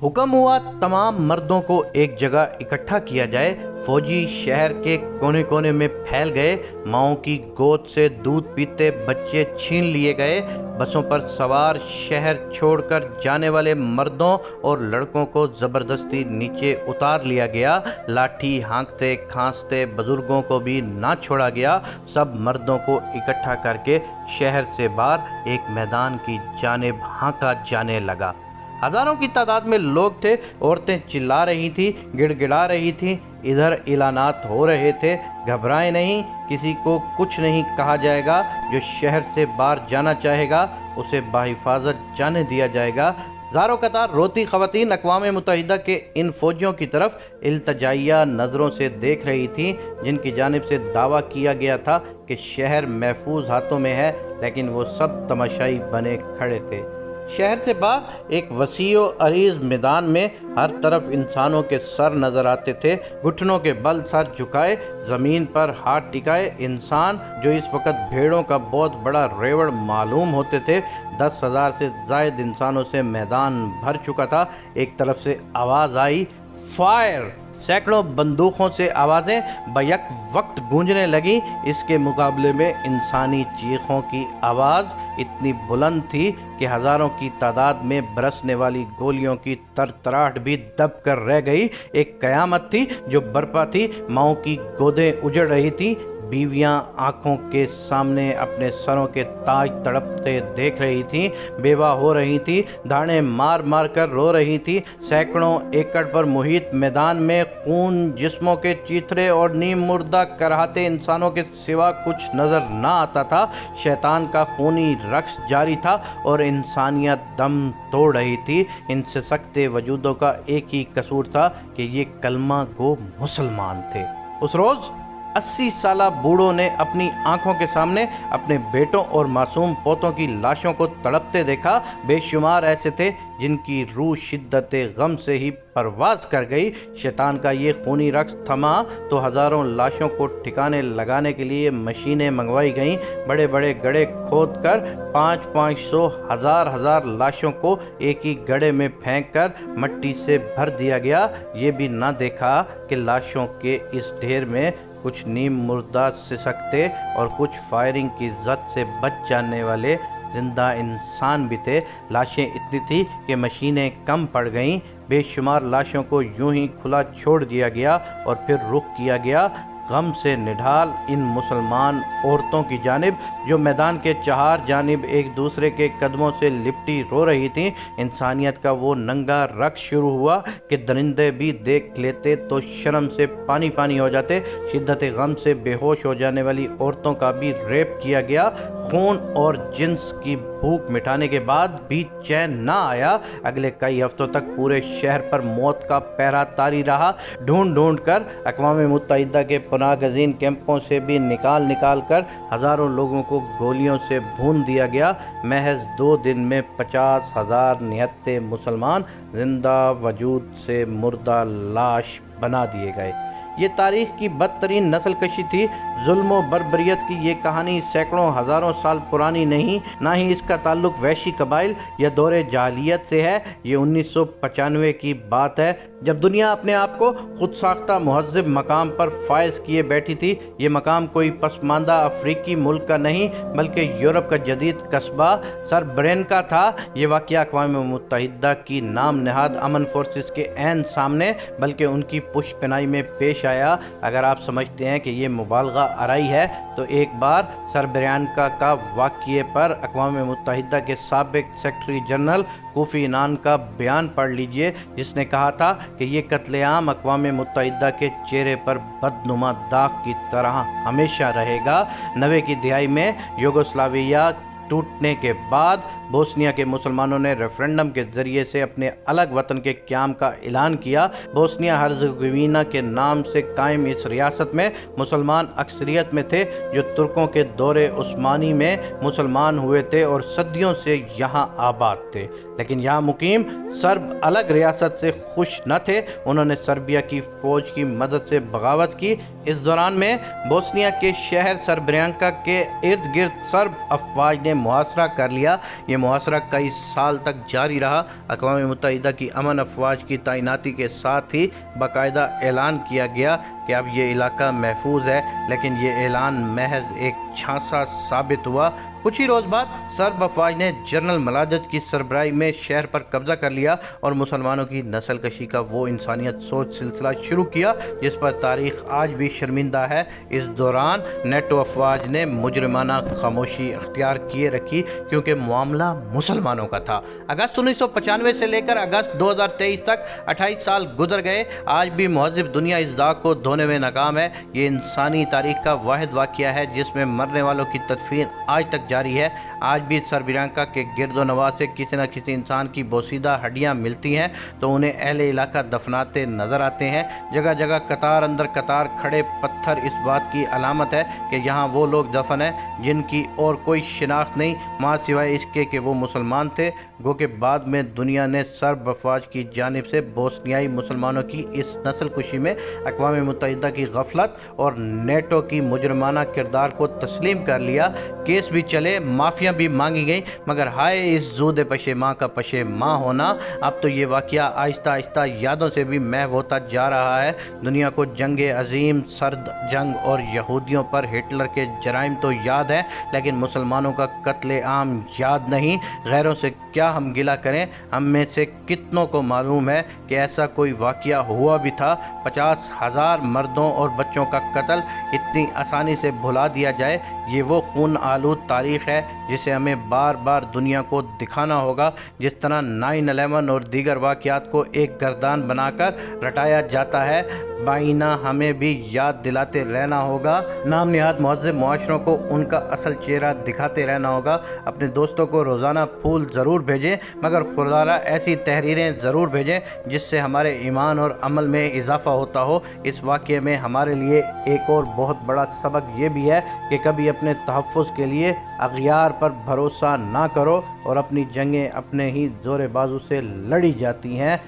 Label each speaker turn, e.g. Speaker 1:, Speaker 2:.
Speaker 1: हुक्म हुआ तमाम मर्दों को एक जगह इकट्ठा किया जाए। फौजी शहर के कोने कोने में फैल गए। माँओं की गोद से दूध पीते बच्चे छीन लिए गए। बसों पर सवार शहर छोड़कर जाने वाले मर्दों और लड़कों को ज़बरदस्ती नीचे उतार लिया गया। लाठी हाँकते खांसते बुजुर्गों को भी ना छोड़ा गया। सब मर्दों को इकट्ठा करके शहर से बाहर एक मैदान की जानिब हाँका जाने लगा। हजारों की तादाद में लोग थे। औरतें चिल्ला रही थी, गिड़गिड़ा रही थी। इधर इलानात हो रहे थे, घबराएं नहीं, किसी को कुछ नहीं कहा जाएगा। जो शहर से बाहर जाना चाहेगा उसे बाहिफाजत जाने दिया जाएगा। ज़ारो कतार रोती ख़वातीन अक़वाम मुत्तहिदा के इन फ़ौजियों की तरफ इल्तजाइया नज़रों से देख रही थीं, जिनकी जानिब से दावा किया गया था कि शहर महफूज हाथों में है, लेकिन वो सब तमाशाई बने खड़े थे। शहर से बाहर एक वसीओ अरीज़ मैदान में हर तरफ इंसानों के सर नज़र आते थे। घुटनों के बल सर झुकाए, ज़मीन पर हाथ टिकाए इंसान जो इस वक्त भेड़ों का बहुत बड़ा रेवड़ मालूम होते थे। 10,000 से ज़ायद इंसानों से मैदान भर चुका था। एक तरफ से आवाज़ आई, फायर! सैकड़ों बंदूकों से आवाज़ें बैक वक्त गूंजने लगी। इसके मुकाबले में इंसानी चीखों की आवाज़ इतनी बुलंद थी कि हज़ारों की तादाद में बरसने वाली गोलियों की तरतराहट भी दब कर रह गई। एक क़यामत थी जो बरपा थी। माँओं की गोदें उजड़ रही थी। बीवियां आंखों के सामने अपने सरों के ताज तड़पते देख रही थीं, बेवा हो रही थीं, धाड़ें मार मार कर रो रही थीं। सैकड़ों एकड़ पर मुहित मैदान में खून, जिस्मों के चीथड़े और नीम मुर्दा कराहते इंसानों के सिवा कुछ नज़र ना आता था। शैतान का खूनी रक्स जारी था और इंसानियत दम तोड़ रही थी। इन सिसकते वजूदों का एक ही कसूर था कि ये कलमा गो मुसलमान थे। उस रोज़ 80 साला बूढ़ों ने अपनी आंखों के सामने अपने बेटों और मासूम पोतों की लाशों को तड़पते देखा। बेशुमार ऐसे थे जिनकी रूह शिद्दत गम से ही परवाज़ कर गई। शैतान का ये खूनी रक्स थमा तो हज़ारों लाशों को ठिकाने लगाने के लिए मशीनें मंगवाई गईं। बड़े बड़े गड्ढे खोद कर 500 हज़ार लाशों को एक ही गड्ढे में फेंक कर मट्टी से भर दिया गया। ये भी ना देखा कि लाशों के इस ढेर में कुछ नीम मुर्दा सिसकते और कुछ फायरिंग की जद से बच जाने वाले जिंदा इंसान भी थे। लाशें इतनी थी कि मशीनें कम पड़ गईं। बेशुमार लाशों को यूं ही खुला छोड़ दिया गया और फिर रुख किया गया गम से निढाल इन मुसलमान औरतों की जानिब जो मैदान के चार जानिब एक दूसरे के कदमों से लिपटी रो रही थीं। इंसानियत का वो नंगा रक्स शुरू हुआ कि दरिंदे भी देख लेते तो शर्म से पानी पानी हो जाते। शिद्दत गम से बेहोश हो जाने वाली औरतों का भी रेप किया गया। खून और जिन्स की भूख मिटाने के बाद भी चैन ना आया। अगले कई हफ्तों तक पूरे शहर पर मौत का पहरा तारी रहा। ढूंढ ढूंढ कर अक़वाम मुत्तहिदा के पनाहगज़ीन कैंपों से भी निकाल कर हज़ारों लोगों को गोलियों से भून दिया गया। महज 2 दिन में 50,000 निहत्ते मुसलमान जिंदा वजूद से मुर्दा लाश बना दिए गए। ये तारीख़ की बदतरीन नस्ल कशी थी। जुल्म व बर्बरियत की ये कहानी सैकड़ों हज़ारों साल पुरानी नहीं, ना ही इसका ताल्लुक वैशी कबाइल या दौरे जाहिलियत से है। ये 1995 की बात है, जब दुनिया अपने आप को खुद साख्ता महज़्ज़ब मकाम पर फायज किए बैठी थी। ये मकाम कोई पसमानदा अफ्रीकी मुल्क का नहीं, बल्कि यूरोप का जदीद कस्बा सरब्रेन का था। ये वाक़या अक़वाम मुत्तहिदा की नाम नहाद अमन फोर्सेस के ऐन सामने, बल्कि उनकी पुष्पनाई में पेश आया। अगर आप समझते हैं कि ये मुबालगा आराई है तो एक बार सरब्रियान का वाक़ये पर अक़वाम मुत्तहिदा के साबिक़ सेक्रेटरी जनरल कोफ़ी अन्नान का बयान पढ़ लीजिए, जिसने कहा था कि ये कत्लेआम अक़वाम मुत्तहिदा के चेहरे पर बदनुमा दाग की तरह हमेशा रहेगा। 90 की दिहाई में यूगोस्लाविया टूटने के बाद बोस्निया के मुसलमानों ने रेफरेंडम के ज़रिए से अपने अलग वतन के क़याम का ऐलान किया। बोस्निया हर्ज़गोविना के नाम से कायम इस रियासत में मुसलमान अक्सरियत में थे, जो तुर्कों के दौरे उस्मानी में मुसलमान हुए थे और सदियों से यहाँ आबाद थे। लेकिन यहाँ मुकीम सर्ब अलग रियासत से खुश न थे। उन्होंने सर्बिया की फ़ौज की मदद से बगावत की। इस दौरान में बोस्निया के शहर सरब्रियांका के इर्द गिर्द सर्ब अफवाज ने मुहासरा कर लिया। ये मुहासरा कई साल तक जारी रहा। अक़वाम मुत्तहिदा की अमन अफवाज की तैनाती के साथ ही बाकायदा ऐलान किया गया कि अब ये इलाका महफूज है, लेकिन ये ऐलान महज एक झांसा साबित हुआ। कुछ ही रोज़ बाद सर्ब अफवाज ने जनरल मलाजत की सरबराही में शहर पर कब्जा कर लिया और मुसलमानों की नस्ल कशी का वो इंसानियत सोच सिलसिला शुरू किया जिस पर तारीख़ आज भी शर्मिंदा है। इस दौरान नेटो अफवाज ने मुजरिमाना खामोशी अख्तियार किए रखी क्योंकि मामला मुसलमानों का था। अगस्त 1995 से लेकर अगस्त 2023 तक 28 साल गुजर गए। आज भी महज़िब दुनिया इस दाग को धोने में नाकाम है। ये इंसानी तारीख़ का वाहिद वाक़या है जिसमें मरने वालों की तदफीन आज तक जारी है। आज भी सरबिरांका के गिरदो नवाज से किसी न किसी इंसान की बोसीदा हड्डियां मिलती हैं तो उन्हें अहले इलाका दफनाते नज़र आते हैं। जगह जगह कतार अंदर कतार खड़े पत्थर इस बात की अलामत है कि यहाँ वो लोग दफन हैं जिनकी और कोई शिनाख्त नहीं, माँ सिवाय इसके कि वो मुसलमान थे। गो के बाद में दुनिया ने सर्ब अफवाज की जानिब से बोस्नियाई मुसलमानों की इस नस्ल कुशी में अक़वाम मुत्तहिदा की गफलत और नेटो की मुजरमाना किरदार को तस्लीम कर लिया। केस भी चले, माफ़ियाँ भी मांगी गई, मगर हाय इस जूद पशेमाँ का पशेमाँ होना। अब तो ये वाक़या आहिस्ता आहिस्ता यादों से भी महव होता जा रहा है। दुनिया को जंग अजीम, सर्द जंग और यहूदियों पर हिटलर के जराइम तो याद है, लेकिन मुसलमानों का कत्ले आम याद नहीं। गैरों से क्या हम गिला करें, हम में से कितनों को मालूम है कि ऐसा कोई वाक़या हुआ भी था। 50,000 मर्दों और बच्चों का कत्ल इतनी आसानी से भुला दिया जाए, ये वो खून आलूद तारीख़ है जिसे हमें बार बार दुनिया को दिखाना होगा। जिस तरह 9/11 और दीगर वाक़यात को एक गर्दान बनाकर रटाया जाता है, बाइना हमें भी याद दिलाते रहना होगा। नाम निहाद मुहज़्ज़ब मुआशरों को उनका असल चेहरा दिखाते रहना होगा। अपने दोस्तों को रोज़ाना फूल ज़रूर भेजें, मगर खुदारा ऐसी तहरीरें ज़रूर भेजें जिससे हमारे ईमान और अमल में इजाफ़ा होता हो। इस वाक़े में हमारे लिए एक और बहुत बड़ा सबक ये भी है कि कभी अपने तहफ़्फ़ुज़ के लिए अग़यार पर भरोसा ना करो और अपनी जंगें अपने ही ज़ोर बाजू से लड़ी जाती हैं।